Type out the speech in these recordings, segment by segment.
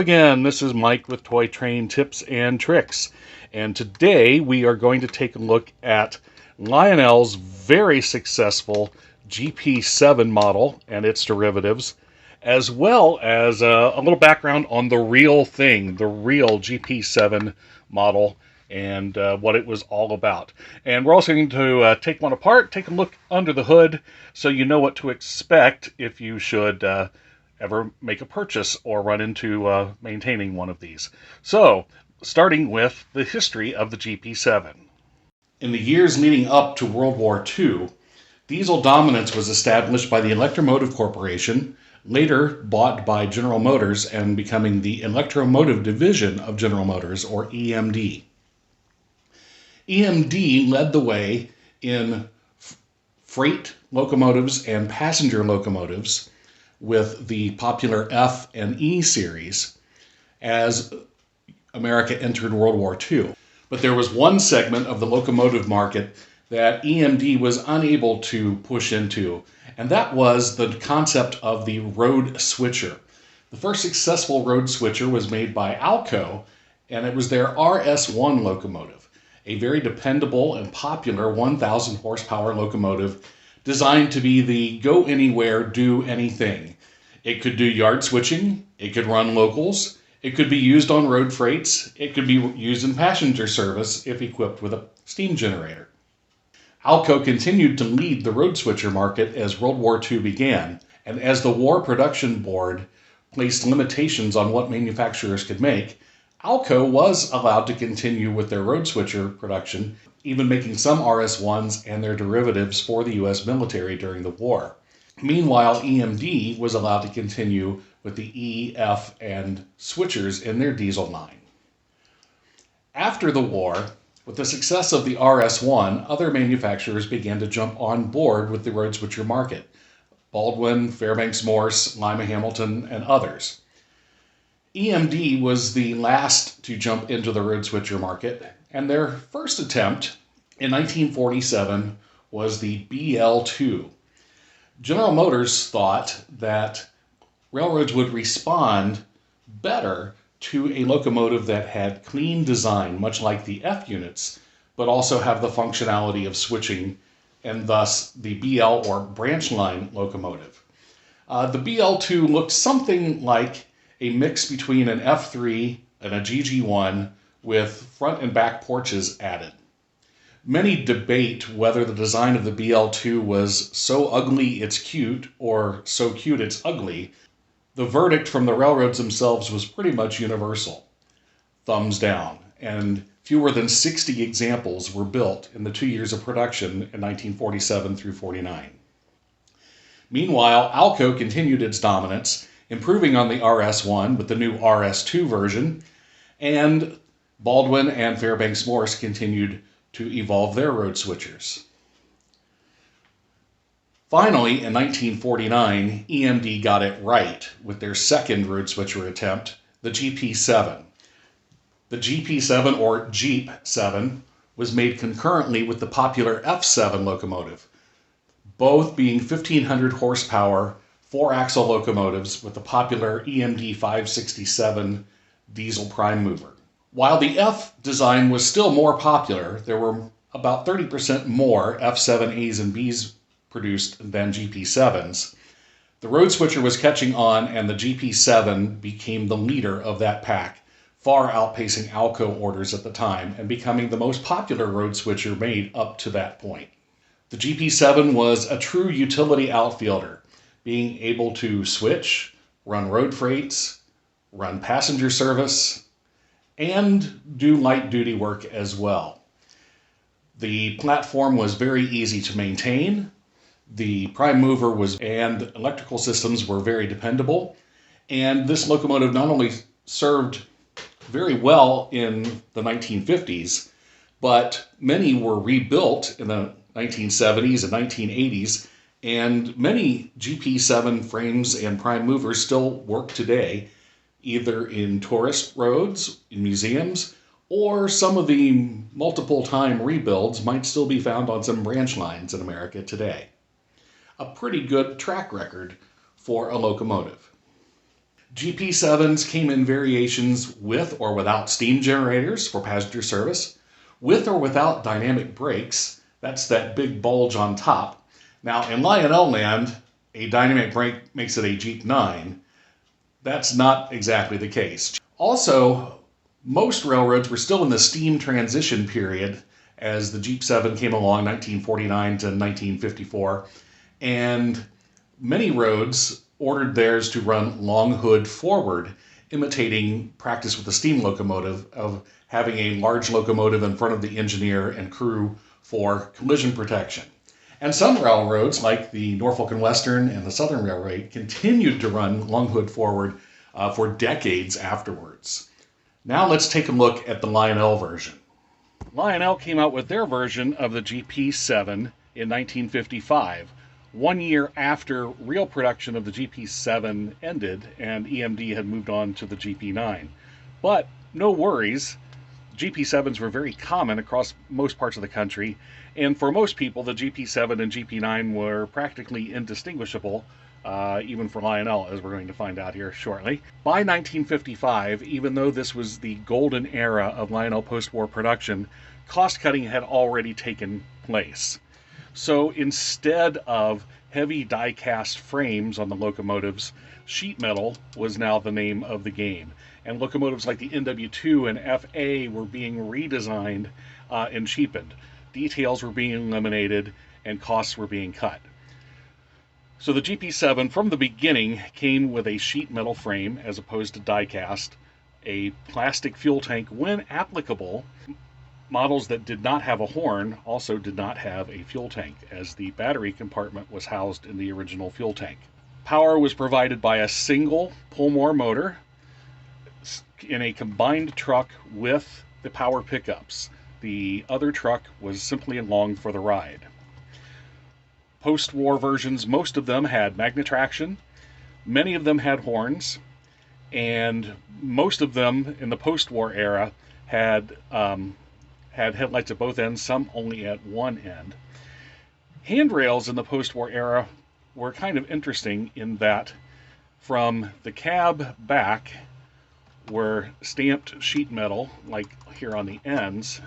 again, this is Mike with Toy Train Tips and Tricks, and today we are going to take a look at Lionel's very successful GP7 model and its derivatives, as well as a little background on the real thing, the real GP7 model, and what it was all about. And we're also going to take one apart, take a look under the hood, so you know what to expect if you should ever make a purchase or run into maintaining one of these. So, starting with the history of the GP7. In the years leading up to World War II, diesel dominance was established by the Electromotive Corporation, later bought by General Motors and becoming the Electromotive Division of General Motors, or EMD. EMD led the way in freight locomotives and passenger locomotives with the popular F and E series as America entered World War II. But there was one segment of the locomotive market that EMD was unable to push into, and that was the concept of the road switcher. The first successful road switcher was made by Alco, and it was their RS1 locomotive, a very dependable and popular 1,000 horsepower locomotive designed to be the go anywhere, do anything. It could do yard switching, it could run locals, it could be used on road freights, it could be used in passenger service if equipped with a steam generator. Alco continued to lead the road switcher market as World War II began, and as the War Production Board placed limitations on what manufacturers could make, Alco was allowed to continue with their road switcher production, even making some RS1s and their derivatives for the US military during the war. Meanwhile, EMD was allowed to continue with the E, F, and switchers in their diesel line. After the war, with the success of the RS1, other manufacturers began to jump on board with the road switcher market. Baldwin, Fairbanks Morse, Lima Hamilton, and others. EMD was the last to jump into the road switcher market, and their first attempt in 1947 was the BL2. General Motors thought that railroads would respond better to a locomotive that had clean design, much like the F units, but also have the functionality of switching, and thus the BL or branch line locomotive. The BL2 looked something like a mix between an F3 and a GG1 with front and back porches added. Many debate whether the design of the BL2 was so ugly it's cute or so cute it's ugly. The verdict from the railroads themselves was pretty much universal. Thumbs down. And fewer than 60 examples were built in the 2 years of production in 1947 through 49. Meanwhile, Alco continued its dominance, improving on the RS1 with the new RS2 version, and Baldwin and Fairbanks Morse continued to evolve their road switchers. Finally, in 1949, EMD got it right with their second road switcher attempt, the GP7. The GP7, or Jeep7, was made concurrently with the popular F7 locomotive, both being 1,500 horsepower, 4-axle locomotives with the popular EMD 567 diesel prime mover. While the F design was still more popular, there were about 30% more F7As and Bs produced than GP7s. The road switcher was catching on, and the GP7 became the leader of that pack, far outpacing Alco orders at the time and becoming the most popular road switcher made up to that point. The GP7 was a true utility outfielder, being able to switch, run road freights, run passenger service, and do light-duty work as well. The platform was very easy to maintain. The prime mover and electrical systems were very dependable. And this locomotive not only served very well in the 1950s, but many were rebuilt in the 1970s and 1980s, and many GP7 frames and prime movers still work today, either in tourist roads, in museums, or some of the multiple-time rebuilds might still be found on some branch lines in America today. A pretty good track record for a locomotive. GP7s came in variations with or without steam generators for passenger service, with or without dynamic brakes. That's that big bulge on top. Now, in Lionel land, a dynamic brake makes it a Jeep 9. That's not exactly the case. Also, most railroads were still in the steam transition period as the Jeep 7 came along 1949 to 1954, and many roads ordered theirs to run long hood forward, imitating practice with the steam locomotive of having a large locomotive in front of the engineer and crew for collision protection. And some railroads, like the Norfolk and Western and the Southern Railway, continued to run long hood forward for decades afterwards. Now let's take a look at the Lionel version. Lionel came out with their version of the GP7 in 1955, 1 year after real production of the GP7 ended and EMD had moved on to the GP9. But no worries, GP7s were very common across most parts of the country, and for most people the GP7 and GP9 were practically indistinguishable, even for Lionel, as we're going to find out here shortly. By 1955, even though this was the golden era of Lionel post-war production, cost-cutting had already taken place. So instead of heavy die-cast frames on the locomotives, sheet metal was now the name of the game. And locomotives like the NW2 and FA were being redesigned and cheapened. Details were being eliminated and costs were being cut. So the GP7 from the beginning came with a sheet metal frame as opposed to die-cast, a plastic fuel tank when applicable. Models that did not have a horn also did not have a fuel tank, as the battery compartment was housed in the original fuel tank. Power was provided by a single Pullmore motor in a combined truck with the power pickups. The other truck was simply along for the ride. Post-war versions, most of them had magnetraction, many of them had horns, and most of them in the post-war era had headlights at both ends, some only at one end. Handrails in the post-war era were kind of interesting in that from the cab back were stamped sheet metal, like here on the ends,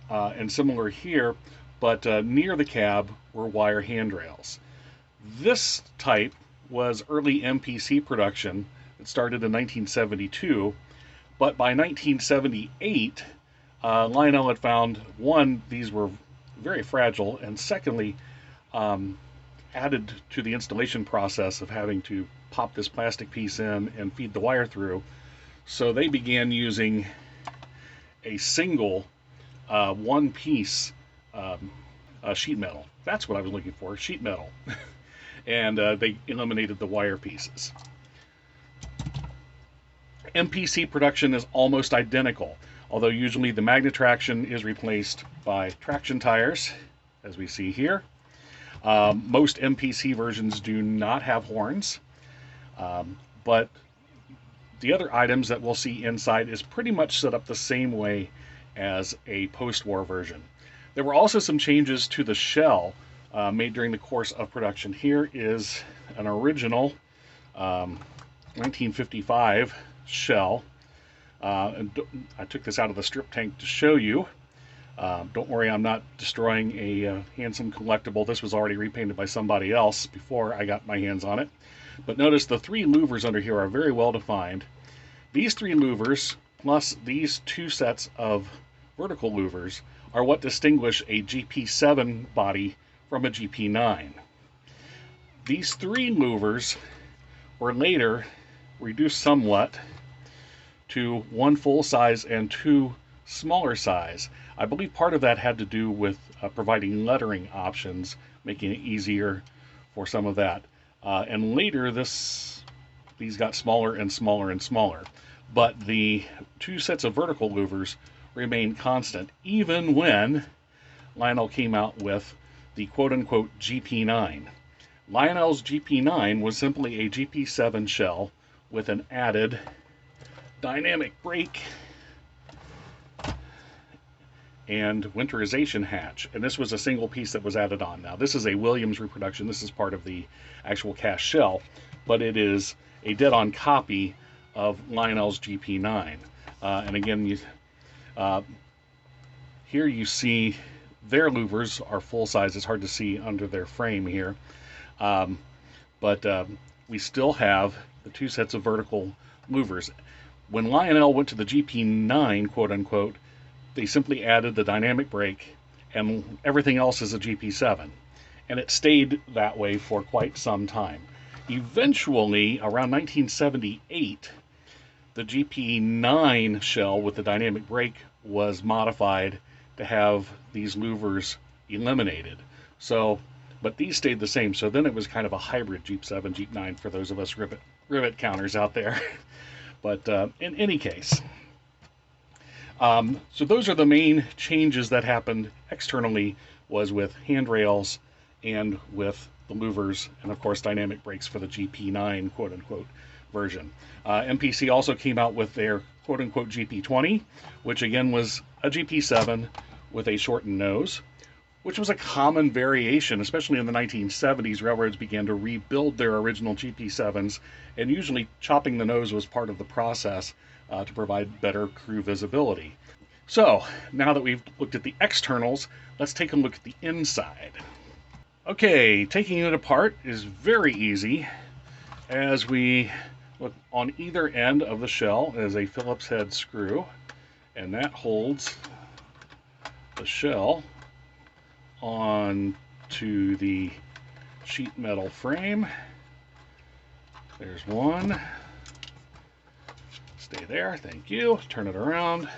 and similar here, but near the cab were wire handrails. This type was early MPC production. It started in 1972, but by 1978, Lionel had found, one, these were very fragile, and secondly, added to the installation process of having to pop this plastic piece in and feed the wire through. So they began using a single one-piece sheet metal. That's what I was looking for, sheet metal. And they eliminated the wire pieces. MPC production is almost identical, although usually the magnetraction is replaced by traction tires, as we see here. Most MPC versions do not have horns, but the other items that we'll see inside is pretty much set up the same way as a post-war version. There were also some changes to the shell made during the course of production. Here is an original 1955 shell. And I took this out of the strip tank to show you. Don't worry, I'm not destroying a handsome collectible. This was already repainted by somebody else before I got my hands on it. But notice the three louvers under here are very well defined. These three louvers, plus these two sets of vertical louvers, are what distinguish a GP7 body from a GP9. These three louvers were later reduced somewhat to one full size and two smaller size. I believe part of that had to do with providing lettering options, making it easier for some of that. And later these got smaller and smaller and smaller. But the two sets of vertical louvers remained constant, even when Lionel came out with the quote-unquote GP9. Lionel's GP9 was simply a GP7 shell with an added dynamic brake and winterization hatch, and this was a single piece that was added on. Now this is a Williams reproduction. This is part of the actual cast shell, but it is a dead-on copy of Lionel's GP9. And again, uh, here you see their louvers are full size. It's hard to see under their frame here. But we still have the two sets of vertical louvers. When Lionel went to the GP9, quote unquote, they simply added the dynamic brake, and everything else is a GP7. And it stayed that way for quite some time. Eventually, around 1978, the GP9 shell with the dynamic brake was modified to have these louvers eliminated. So, but these stayed the same. So then it was kind of a hybrid Jeep 7, Jeep 9 for those of us rivet counters out there. But in any case, so those are the main changes that happened externally, was with handrails and with the louvers, and of course dynamic brakes for the GP9 quote-unquote version. MPC also came out with their quote-unquote GP20, which again was a GP7 with a shortened nose, which was a common variation, especially in the 1970s. Railroads began to rebuild their original GP7s, and usually chopping the nose was part of the process to provide better crew visibility. So, now that we've looked at the externals, let's take a look at the inside. Okay, taking it apart is very easy, as we look on either end of the shell is a Phillips head screw, and that holds the shell onto the sheet metal frame. There's one. Stay there, thank you. Turn it around.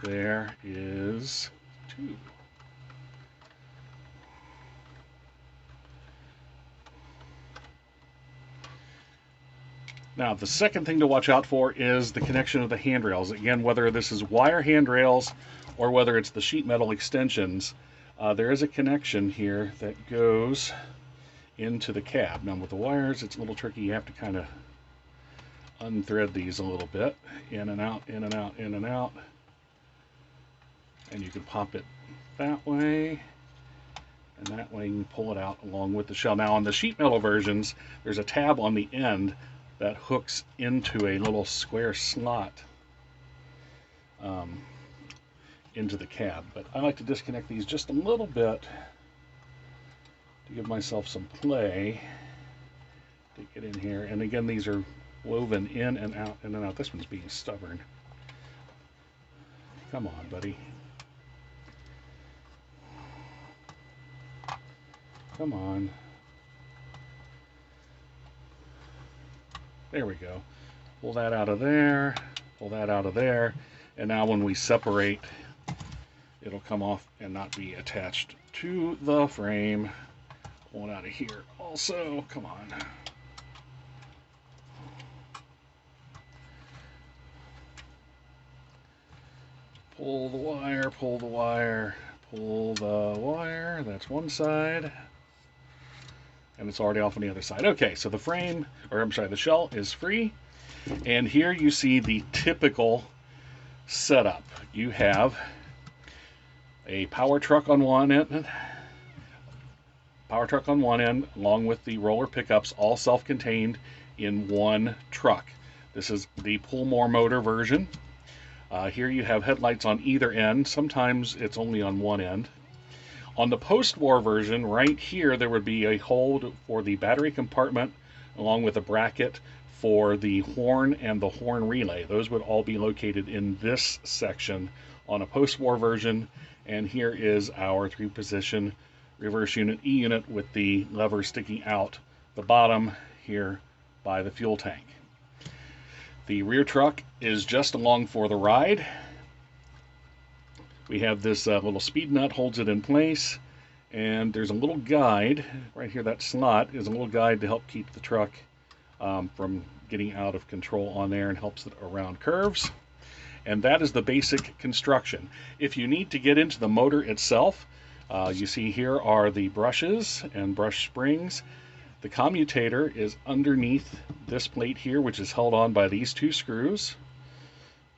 There is two. Now, the second thing to watch out for is the connection of the handrails. Again, whether this is wire handrails or whether it's the sheet metal extensions, there is a connection here that goes into the cab. Now, with the wires, it's a little tricky. You have to kind of unthread these a little bit. In and out, in and out, in and out. And you can pop it that way. And that way you can pull it out along with the shell. Now, on the sheet metal versions, there's a tab on the end that hooks into a little square slot into the cab. But I like to disconnect these just a little bit to give myself some play to get in here. And again, these are woven in and out, in and out. This one's being stubborn. Come on, buddy. Come on. There we go. Pull that out of there, pull that out of there, and now when we separate, it'll come off and not be attached to the frame. Pull it out of here also. Come on. Pull the wire, pull the wire, pull the wire. That's one side. And it's already off on the other side. Okay, so the frame, or I'm sorry, the shell is free. And here you see the typical setup. You have a power truck on one end, along with the roller pickups, all self-contained in one truck. This is the pull-more motor version. Here you have headlights on either end. Sometimes it's only on one end. On the post-war version, right here, there would be a hold for the battery compartment, along with a bracket for the horn and the horn relay. Those would all be located in this section on a post-war version. And here is our 3-position reverse unit E unit with the lever sticking out the bottom here by the fuel tank. The rear truck is just along for the ride. We have this little speed nut holds it in place, and there's a little guide right here. That slot is a little guide to help keep the truck from getting out of control on there, and helps it around curves. And that is the basic construction. If you need to get into the motor itself, you see here are the brushes and brush springs. The commutator is underneath this plate here, which is held on by these two screws.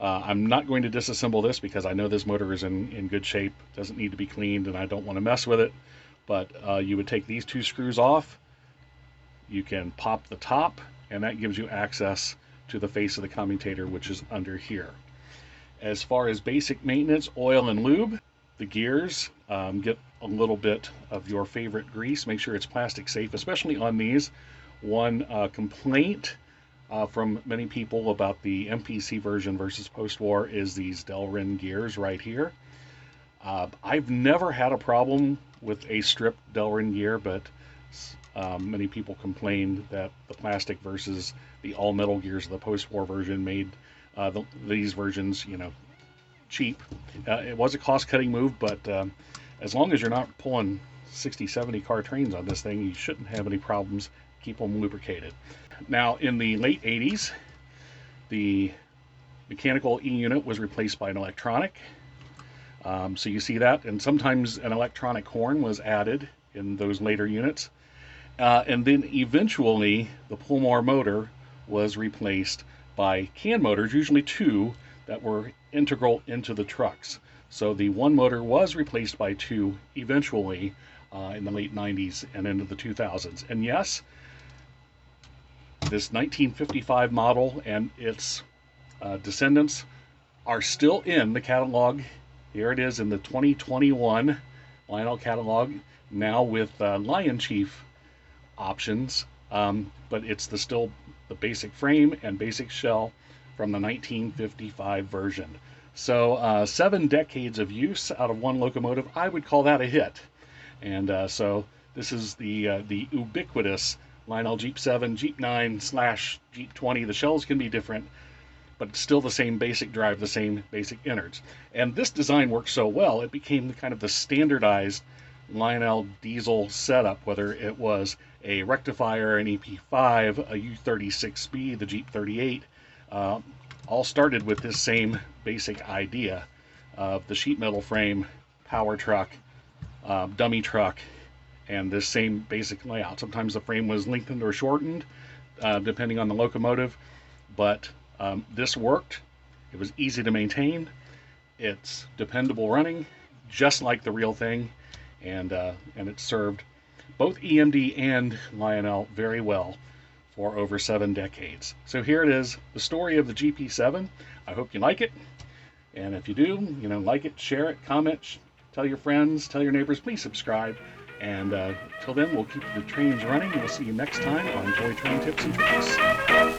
I'm not going to disassemble this because I know this motor is in good shape, doesn't need to be cleaned, and I don't want to mess with it. But you would take these two screws off, You can pop the top, and that gives you access to the face of the commutator, which is under here. As far as basic maintenance, oil and lube, the gears, get a little bit of your favorite grease. Make sure it's plastic safe, especially on these. One complaint from many people about the MPC version versus post-war is these Delrin gears right here. I've never had a problem with a stripped Delrin gear, but many people complain that the plastic versus the all-metal gears of the post-war version made these versions, cheap. It was a cost-cutting move, but as long as you're not pulling 60, 70 car trains on this thing, you shouldn't have any problems. Keep them lubricated. Now, in the late 80s, the mechanical E-unit was replaced by an electronic. So you see that, and sometimes an electronic horn was added in those later units. And then eventually, the Pullmore motor was replaced by can motors, usually two, that were integral into the trucks. So the one motor was replaced by two eventually in the late 90s and into the 2000s. And yes, this 1955 model and its descendants are still in the catalog. Here it is in the 2021 Lionel catalog, now with Lion Chief options, but it's still the basic frame and basic shell from the 1955 version. So 7 decades of use out of one locomotive, I would call that a hit. And so this is the ubiquitous Lionel GP7, GP9 / GP20. The shells can be different, but it's still the same basic drive, the same basic innards. And this design works so well, it became kind of the standardized Lionel diesel setup, whether it was a rectifier, an EP5, a U36B, the GP38, all started with this same basic idea of the sheet metal frame, power truck, dummy truck, and this same basic layout. Sometimes the frame was lengthened or shortened, depending on the locomotive, but this worked. It was easy to maintain. It's dependable running, just like the real thing, and it served both EMD and Lionel very well for over 7 decades. So here it is, the story of the GP7. I hope you like it, and if you do, like it, share it, comment, tell your friends, tell your neighbors, please subscribe, and till then, we'll keep the trains running. We'll see you next time on Toy Train Tips and Tricks.